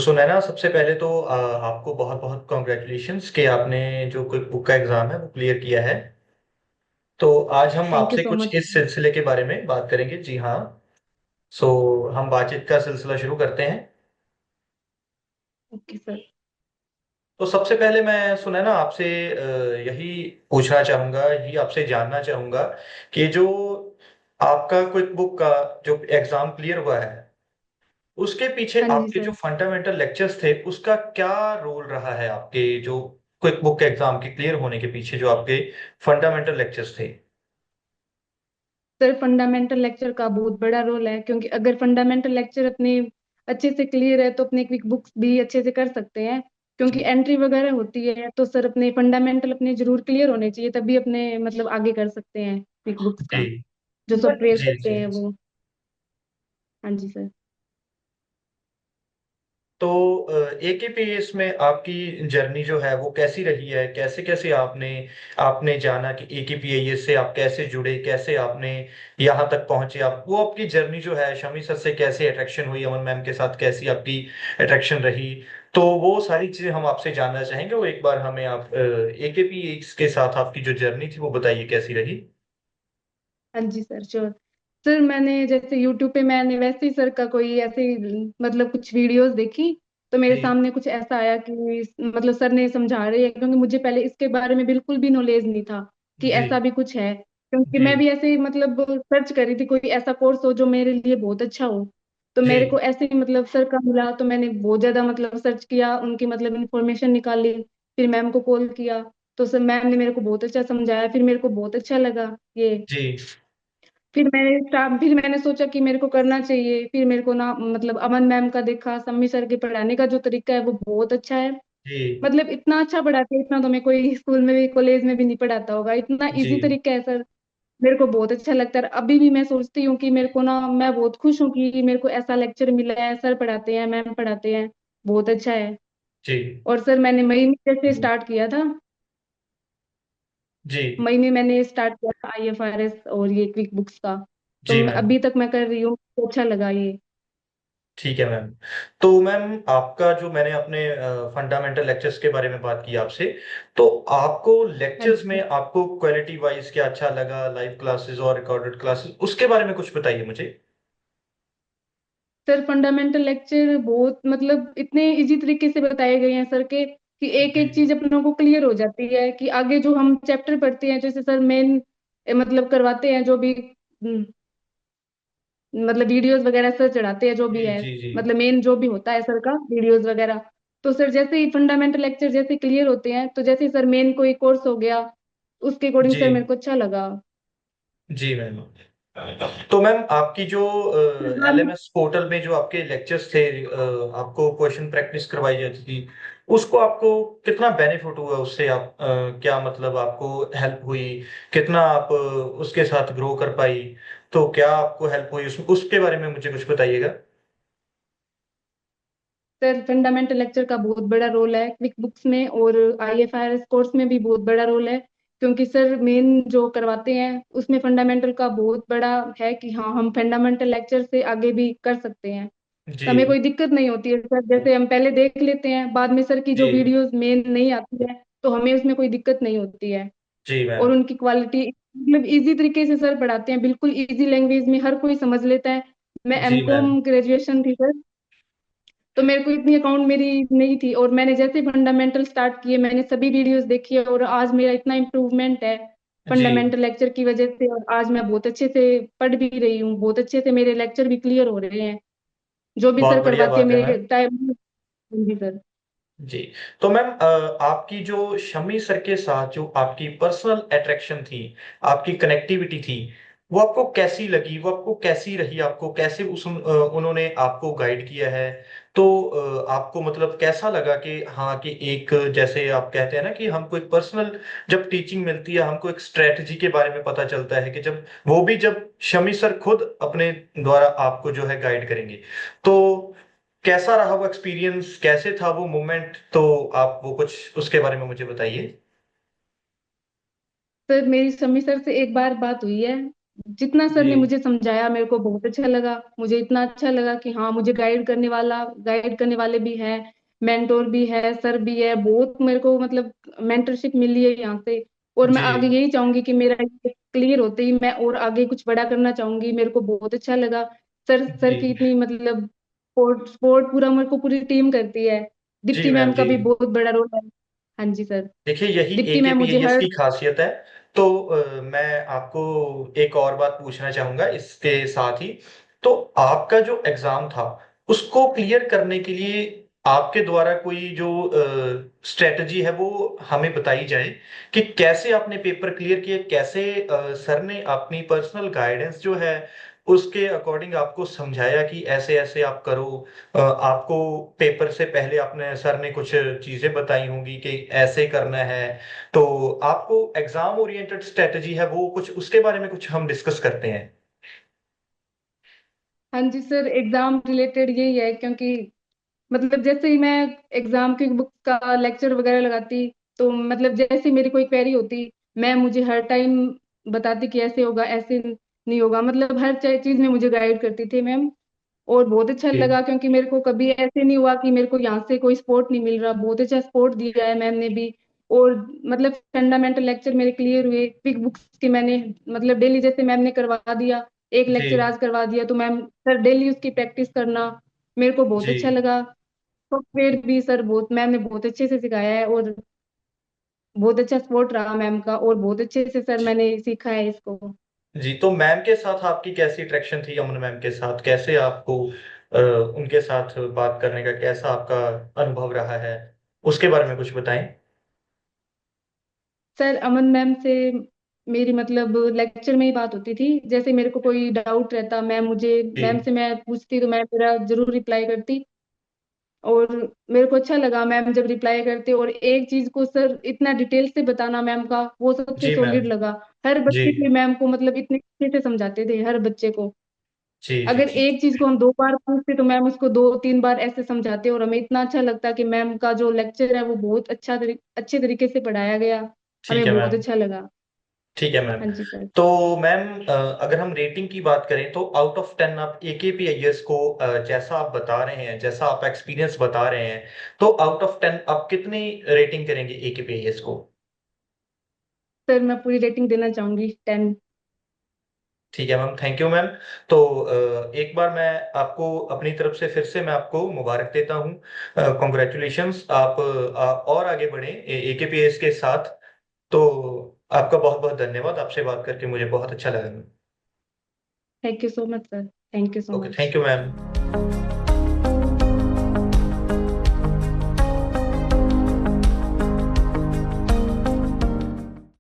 सुनैना, सबसे पहले तो आपको बहुत बहुत कॉन्ग्रेचुलेशंस कि आपने जो क्विक बुक का एग्जाम है वो क्लियर किया है। तो आज हम थैंक यू आपसे सो कुछ मच। इस सिलसिले के बारे में बात करेंगे। जी हाँ। सो हम बातचीत का सिलसिला शुरू करते हैं। Okay sir. तो सबसे पहले मैं सुनैना आपसे यही पूछना चाहूंगा, यही आपसे जानना चाहूंगा कि जो आपका क्विक बुक का जो एग्जाम क्लियर हुआ है उसके पीछे हाँ जी आपके जो सर। फंडामेंटल लेक्चर्स थे उसका क्या रोल रहा है, आपके जो क्विक बुक के एग्जाम के क्लियर होने के पीछे जो आपके फंडामेंटल लेक्चर्स थे। सर फंडामेंटल लेक्चर का बहुत बड़ा रोल है, क्योंकि अगर फंडामेंटल लेक्चर अपने अच्छे से क्लियर है तो अपने क्विक बुक्स भी अच्छे से कर सकते हैं। क्योंकि जी एंट्री वगैरह होती है तो सर अपने फंडामेंटल अपने जरूर क्लियर होने चाहिए, तभी अपने मतलब आगे कर सकते हैं क्विक बुक्स जी का जो सब प्रेस जी करते जी। हैं वो। हाँ जी सर। तो एकेपीएस में आपकी जर्नी जो है वो कैसी रही है, कैसे कैसे आपने आपने जाना कि एकेपीएस से आप कैसे जुड़े, कैसे आपने यहाँ तक पहुंचे, आप वो आपकी जर्नी जो है शमी सर से कैसे अट्रैक्शन हुई, अमन मैम के साथ कैसी आपकी अट्रैक्शन रही। तो वो सारी चीजें हम आपसे जानना चाहेंगे। वो एक बार हमें आप एकेपीएस के साथ आपकी जो जर्नी थी वो बताइए कैसी रही। हाँ जी सर, श्योर। सर मैंने जैसे यूट्यूब पे मैंने वैसे ही सर का कोई ऐसे मतलब कुछ वीडियोस देखी, तो मेरे जी सामने कुछ ऐसा आया कि मतलब सर ने समझा रहे हैं, क्योंकि मुझे पहले इसके बारे में बिल्कुल भी नॉलेज नहीं था कि जी ऐसा भी कुछ है। क्योंकि मैं जी भी ऐसे ही मतलब सर्च कर रही थी कोई ऐसा कोर्स हो जो मेरे लिए बहुत अच्छा हो। तो जी मेरे को ऐसे ही मतलब सर का मिला, तो मैंने बहुत ज्यादा मतलब सर्च किया, उनकी मतलब इंफॉर्मेशन निकाली, फिर मैम को कॉल किया। तो सर मैम ने मेरे को बहुत अच्छा समझाया, फिर मेरे को बहुत अच्छा लगा ये। जी फिर मैंने सोचा कि मेरे को करना चाहिए। फिर मेरे को ना मतलब अमन मैम का देखा, सम्मी सर के पढ़ाने का जो तरीका है वो बहुत अच्छा है। जी मतलब इतना अच्छा पढ़ाते हैं, इतना तो मैं कोई स्कूल में भी कॉलेज में भी नहीं पढ़ाता होगा, इतना जी इजी तरीका है सर। मेरे को बहुत अच्छा लगता है, अभी भी मैं सोचती हूँ कि मेरे को ना मैं बहुत खुश हूँ कि मेरे को ऐसा लेक्चर मिला है, सर पढ़ाते हैं, मैम पढ़ाते हैं, बहुत अच्छा है। जी और सर मैंने मई में जैसे स्टार्ट किया था, जी मई में मैंने स्टार्ट किया था आईएफआरएस और ये क्विक बुक्स का। तो जी मैम। अभी तक मैं कर रही हूँ, तो अच्छा लगा ये। ठीक है मैम। तो मैम आपका जो मैंने अपने फंडामेंटल लेक्चर्स के बारे में बात की आपसे, तो आपको हाँ लेक्चर्स में जी आपको क्वालिटी वाइज क्या अच्छा लगा, लाइव क्लासेस और रिकॉर्डेड क्लासेस, उसके बारे में कुछ बताइए मुझे। सर, फंडामेंटल लेक्चर बहुत मतलब इतने इजी तरीके से बताए गए हैं सर के कि एक जी एक चीज अपनों को क्लियर हो जाती है कि आगे जो हम चैप्टर पढ़ते हैं, जैसे सर मेन मतलब करवाते हैं जो भी मतलब वीडियोस वगैरह सर चढ़ाते हैं जो भी जी है, जी जी मतलब मेन जो भी होता है सर का वीडियोस वगैरह। तो सर जैसे ही फंडामेंटल लेक्चर जैसे क्लियर होते हैं, तो जैसे ही सर मेन कोई कोर्स हो गया, उसके अकॉर्डिंग जी सर मेरे को अच्छा लगा। जी मैम। तो मैम आपकी जो फिर बाद में एलएमएस पोर्टल में जो आपके लेक्चर्स थे, आपको क्वेश्चन प्रैक्टिस करवाई जाती थी, उसको आपको कितना बेनिफिट हुआ उससे, आप क्या मतलब आपको हेल्प हुई, कितना आप उसके साथ ग्रो कर पाई, तो क्या आपको हेल्प हुई उसके बारे में मुझे कुछ बताइएगा। सर फंडामेंटल लेक्चर का बहुत बड़ा रोल है क्विक बुक्स में, और आईएफआरएस कोर्स में भी बहुत बड़ा रोल है। क्योंकि सर मेन जो करवाते हैं उसमें फंडामेंटल का बहुत बड़ा है कि हाँ हम फंडामेंटल लेक्चर से आगे भी कर सकते हैं। तो हमें जी कोई दिक्कत नहीं होती है सर, जैसे हम पहले देख लेते हैं, बाद में सर की जो जी वीडियोस मेन नहीं आती है तो हमें उसमें कोई दिक्कत नहीं होती है। जी और मैम। उनकी क्वालिटी मतलब इजी तरीके से सर पढ़ाते हैं, बिल्कुल इजी लैंग्वेज में हर कोई समझ लेता है। मैं जी मैम। एमकॉम ग्रेजुएशन थी सर, तो मेरे को इतनी अकाउंट मेरी नहीं थी, और मैंने जैसे फंडामेंटल स्टार्ट किए मैंने सभी वीडियोस देखी है, और आज मेरा इतना इम्प्रूवमेंट है जी फंडामेंटल लेक्चर की वजह से। और आज मैं बहुत अच्छे से पढ़ भी रही हूँ, बहुत अच्छे से मेरे लेक्चर भी क्लियर हो रहे हैं, जो भी बहुत सर बढ़िया करवाते हैं बात है मेरे मैम। टाइम। जी सर। जी। तो मैम आपकी जो शमी सर के साथ जो आपकी पर्सनल अट्रैक्शन थी, आपकी कनेक्टिविटी थी, वो आपको कैसी लगी, वो आपको कैसी रही, आपको कैसे उन्होंने आपको गाइड किया है। तो आपको मतलब कैसा लगा कि हाँ कि एक जैसे आप कहते हैं ना कि हमको एक पर्सनल जब टीचिंग मिलती है, हमको एक स्ट्रेटजी के बारे में पता चलता है कि जब वो भी जब शमी सर खुद अपने द्वारा आपको जो है गाइड करेंगे, तो कैसा रहा वो एक्सपीरियंस, कैसे था वो मोमेंट, तो आप वो कुछ उसके बारे में मुझे बताइए। सर मेरी शम्मी सर से एक बार बात हुई है, जितना सर जी ने मुझे समझाया मेरे को बहुत अच्छा लगा। मुझे इतना अच्छा लगा कि हाँ, मुझे गाइड करने वाले भी हैं, मेंटोर भी है, सर भी है, बहुत मेरे को मतलब मेंटरशिप मिली है यहाँ से। और मैं जी आगे यही चाहूंगी कि मेरा ये क्लियर होते ही मैं और आगे कुछ बड़ा करना चाहूंगी। मेरे को बहुत अच्छा लगा। सर की जी इतनी मतलब सपोर्ट पूरा मेरे को पूरी टीम करती है। जी दीप्ति मैम मैम का जी। भी बहुत बड़ा रोल है। हाँ जी सर। देखिए यही दीप्ति मैम मुझे एकेपीएस हर। की खासियत है। तो मैं आपको एक और बात पूछना चाहूंगा इसके साथ ही। तो आपका जो एग्जाम था उसको क्लियर करने के लिए आपके द्वारा कोई जो स्ट्रेटजी है वो हमें बताई जाए कि कैसे आपने पेपर क्लियर किए, कैसे सर ने अपनी पर्सनल गाइडेंस जो है उसके अकॉर्डिंग आपको समझाया कि ऐसे ऐसे आप करो। आपको पेपर से पहले आपने सर ने कुछ चीजें बताई होंगी कि ऐसे करना है। तो आपको एग्जाम ओरिएंटेड स्ट्रेटजी है वो कुछ उसके बारे में कुछ हम डिस्कस करते हैं। हाँ जी सर, एग्जाम रिलेटेड यही है, क्योंकि मतलब जैसे ही मैं एग्जाम की बुक का लेक्चर वगैरह लगाती, तो मतलब जैसे ही मेरी कोई क्वेरी होती, मैं मुझे हर टाइम बताती कि ऐसे होगा, ऐसे नहीं होगा, मतलब हर चीज में मुझे गाइड करती थी मैम। और बहुत अच्छा जी लगा, क्योंकि मेरे को कभी ऐसे नहीं हुआ कि मेरे को यहाँ से कोई सपोर्ट नहीं मिल रहा। बहुत अच्छा सपोर्ट दिया है मैम ने भी। और मतलब फंडामेंटल लेक्चर मेरे क्लियर हुए, क्विक बुक्स के मैंने मतलब डेली जैसे मैम ने करवा दिया, एक लेक्चर जी आज करवा दिया, तो मैम सर डेली उसकी प्रैक्टिस करना, मेरे को बहुत जी अच्छा लगा। सॉफ्टवेयर भी सर बहुत मैम ने बहुत अच्छे से सिखाया है, और बहुत अच्छा सपोर्ट रहा मैम का, और बहुत अच्छे से सर मैंने सीखा है इसको। जी। तो मैम के साथ आपकी कैसी अट्रैक्शन थी, अमन मैम के साथ कैसे आपको उनके साथ बात करने का कैसा आपका अनुभव रहा है, उसके बारे में कुछ बताएं। सर अमन मैम से मेरी मतलब लेक्चर में ही बात होती थी। जैसे मेरे को कोई डाउट रहता, मैम जी से मैं पूछती, तो मैं मेरा जरूर रिप्लाई करती। और मेरे को अच्छा लगा मैम जब रिप्लाई करते, और एक चीज को सर इतना डिटेल से बताना मैम का, वो सबसे जी मैम सॉलिड लगा। हर जी बच्चे के मैम को मतलब इतने अच्छे से समझाते थे, हर बच्चे को। जी जी अगर जी। एक चीज को हम 2 बार पूछते, तो मैम उसको 2-3 बार ऐसे समझाते, और हमें इतना अच्छा लगता कि मैम का जो लेक्चर है वो बहुत अच्छे तरीके से पढ़ाया गया। ठीक हमें है बहुत मैम। अच्छा लगा। ठीक है मैम। हाँ जी सर। तो मैम अगर हम रेटिंग की बात करें तो आउट ऑफ 10 आप एकेपीआईएस को जैसा आप बता रहे हैं, जैसा आप एक्सपीरियंस बता रहे हैं, तो आउट ऑफ 10 आप कितनी रेटिंग करेंगे एकेपीआईएस को। सर मैं पूरी रेटिंग देना चाहूंगी 10। ठीक है मैम, थैंक यू मैम। तो एक बार मैं आपको अपनी तरफ से फिर से मैं आपको मुबारक देता हूँ। कॉन्ग्रेचुलेशंस, आप और आगे बढ़े एकेपीएस के साथ। तो आपका बहुत बहुत धन्यवाद, आपसे बात करके मुझे बहुत अच्छा लगा। Thank you so much sir. Thank you so okay, much. Thank you ma'am.